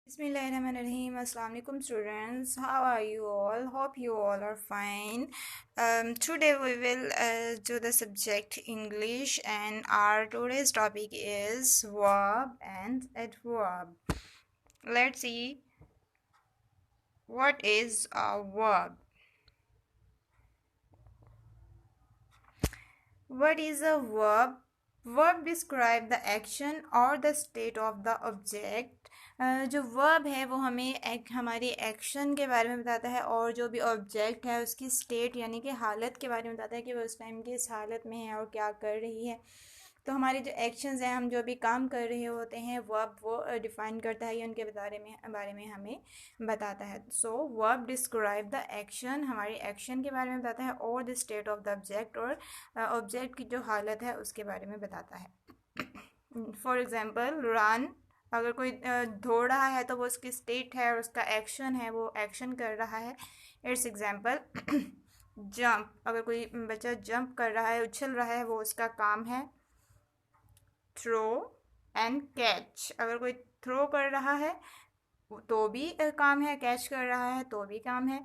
Bismillahirrahmanirrahim. Assalamu alaikum students. How are you all? Hope you all are fine. Today we will do the subject English, and our today's topic is verb and adverb. Let's see what is a verb. What is a verb? Verb describe the action or the state of the object. जो verb है वो हमें हमारी action के बारे में बताता है, और जो भी ऑब्जेक्ट है उसकी स्टेट यानी कि हालत के बारे में बताता है कि वो उस टाइम किस हालत में है और क्या कर रही है। तो हमारे जो एक्शंस हैं, हम जो भी काम कर रहे होते हैं, वर्ब वो डिफ़ाइन करता है या उनके बारे में हमें बताता है। सो वर्ब डिस्क्राइब द एक्शन, हमारी एक्शन के बारे में बताता है, और the state of the object, और ऑब्जेक्ट की जो हालत है उसके बारे में बताता है। फॉर एग्ज़ाम्पल रन, अगर कोई दौड़ रहा है तो वो उसकी स्टेट है और उसका एक्शन है, वो एक्शन कर रहा है। इट्स एग्जाम्पल जंप, अगर कोई बच्चा जंप कर रहा है, उछल रहा है, वो उसका काम है। थ्रो एंड कैच, अगर कोई थ्रो कर रहा है तो भी काम है, कैच कर रहा है तो भी काम है।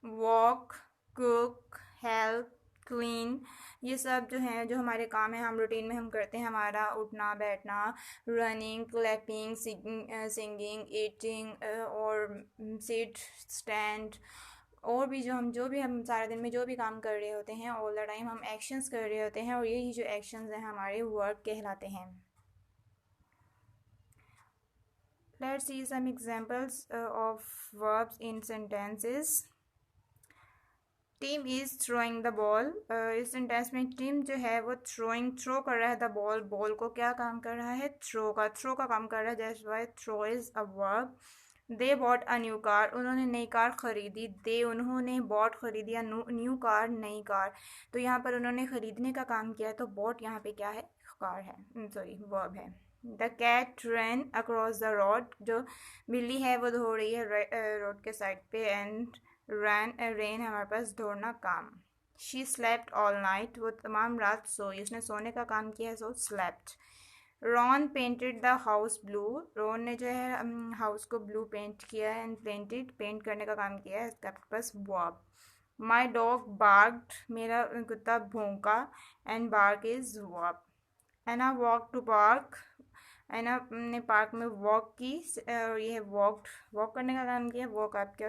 वॉक, कुक, हेल्प, क्लीन, ये सब जो हैं, जो हमारे काम हैं, हम रूटीन में हम करते हैं, हमारा उठना बैठना, रनिंग, क्लैपिंग, सिंगिंग, ईटिंग और सिट, स्टैंड, और भी जो भी हम सारा दिन में जो भी काम कर रहे होते हैं, ऑल द टाइम हम एक्शंस कर रहे होते हैं, और यही जो एक्शंस हैं हमारे वर्ब कहलाते हैं। Let's see some examples of verbs in sentences. Team is throwing the ball, इस सेंटेंस में टीम जो है वो थ्रो कर रहा है द बॉल, बॉल को क्या काम कर रहा है, थ्रो का काम कर रहा है, that's why throw is a verb. They bought a new car, उन्होंने नई कार ख़रीदी। उन्होंने बॉट ख़रीदी, या न्यू कार नई कार, तो यहाँ पर उन्होंने ख़रीदने का काम किया है, तो बॉट यहाँ पे क्या है, कार है, सॉरी वर्ब है। The cat run across the road, जो बिल्ली है वो दौड़ रही है रोड के साइड पे, एंड रेन हमारे पास दौड़ना काम। शी स्लेप्ट ऑल नाइट, वो तमाम रात सोई, उसने सोने का काम किया है, so slept. Ron painted the house blue, Ron ने जो है हाउस को ब्लू पेंट किया है, एंड पेंट करने का काम किया है, इसका पास वर्ब। माई डॉग बार्क्ड, मेरा कुत्ता भौंका, and bark is verb. Anna walk to park, Anna ने पार्क में वॉक की, और ये है वॉक करने का काम किया, वॉक आपके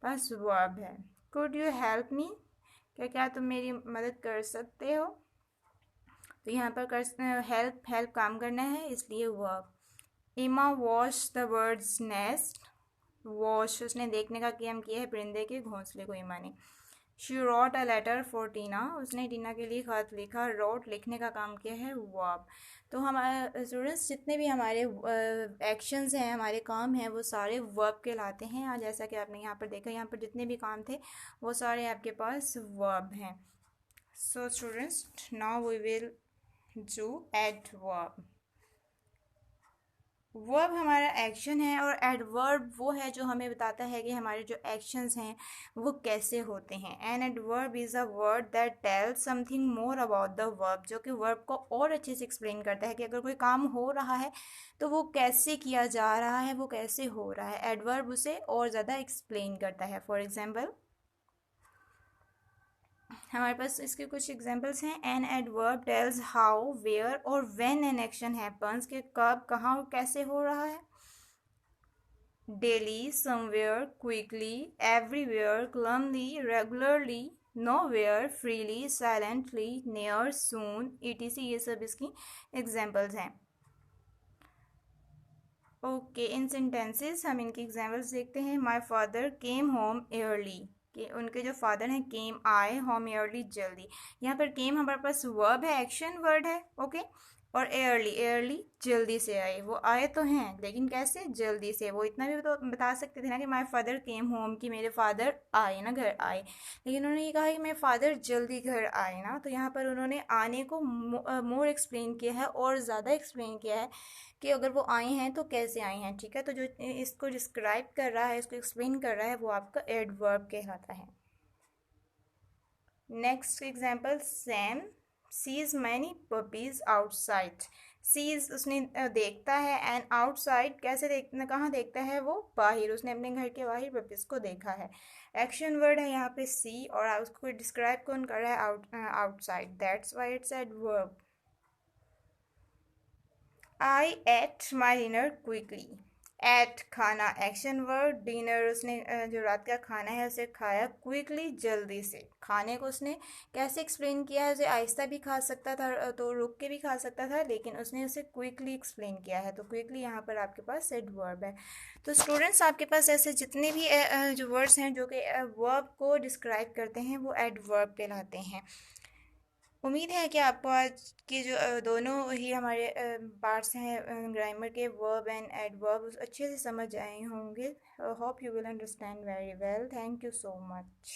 पास वर्ब है। कुड यू हेल्प मी, क्या तुम मेरी मदद कर सकते हो, तो यहाँ पर हेल्प काम करना है, इसलिए वर्ब। इमा wash the birds nest, wash उसने देखने का काम किया है परिंदे के घोंसले को, इमा ने। She wrote a letter for Tina, उसने टीना के लिए खत लिखा, रोट लिखने का काम किया है, वर्ब। तो हमारे स्टूडेंट्स जितने भी हमारे एक्शंस हैं, हमारे काम हैं, वो सारे वर्ब कहलाते हैं। और जैसा कि आपने यहाँ पर देखा, यहाँ पर जितने भी काम थे वो सारे आपके पास वर्ब हैं। So students, now we will do adverb. Verb हमारा एक्शन है, और एडवर्ब वो है जो हमें बताता है कि हमारे जो एक्शंस हैं वो कैसे होते हैं। An adverb is a word that tells something more about the verb, जो कि वर्ब को और अच्छे से एक्सप्लेन करता है कि अगर कोई काम हो रहा है तो वो कैसे किया जा रहा है, वो कैसे हो रहा है, एडवर्ब उसे और ज़्यादा एक्सप्लेन करता है। फॉर एग्जाम्पल, हमारे पास इसके कुछ एग्जांपल्स हैं। An adverb tells how, where और व्हेन एन एक्शन हैपन्स, के कब, कहाँ और कैसे हो रहा है। Daily, somewhere, quickly, everywhere, calmly, regularly, nowhere, freely, silently, near, soon, ETC, ये सब इसकी एग्जांपल्स हैं। ओके, इन सेंटेंसेस हम इनकी एग्जांपल्स देखते हैं। My father came home early, कि उनके जो फादर हैं केम आए, होम एयरली जल्दी। यहाँ पर केम हमारे पास वर्ब है, एक्शन वर्ड है, ओके। और एयरली जल्दी से आए, वो आए तो हैं लेकिन कैसे, जल्दी से। वो इतना भी तो बता सकते थे ना कि माय फादर केम होम, कि मेरे फादर आए ना, घर आए, लेकिन उन्होंने ये कहा कि मेरे फादर जल्दी घर आए ना, तो यहाँ पर उन्होंने आने को मोर एक्सप्लेन किया है, और ज़्यादा एक्सप्लेन किया है कि अगर वो आए हैं तो कैसे आए हैं, ठीक है। तो जो इसको डिस्क्राइब कर रहा है, इसको एक्सप्लेन कर रहा है, वो आपका एडवर्ब कहलाता है। Next example, Sam sees many puppies outside, sees उसने देखता है, एंड आउटसाइड कैसे देखना, कहाँ देखता है वो, बाहर, उसने अपने घर के बाहर पपीज को देखा है। एक्शन वर्ड है यहाँ पे सी, और उसको डिस्क्राइब कौन कर रहा है, outside, that's why it's adverb. I ate my dinner quickly. Ate खाना एक्शन वर्ड, डिनर उसने जो रात का खाना है उसे खाया, क्विकली जल्दी से। खाने को उसने कैसे एक्सप्लेन किया है, उसे आहिस्ता भी खा सकता था, तो रुक के भी खा सकता था, लेकिन उसने उसे क्विकली एक्सप्लेन किया है, तो क्विकली यहाँ पर आपके पास एडवर्ब है। तो स्टूडेंट्स आपके पास ऐसे जितने भी जो वर्ड्स हैं जो कि वर्ब को डिस्क्राइब करते हैं वो एडवर्ब कहलाते हैं। उम्मीद है कि आपको आज के जो दोनों ही हमारे पार्ट्स हैं ग्रामर के, वर्ब एंड एडवर्ब, अच्छे से समझ आए होंगे। Hope you will understand very well. Thank you so much.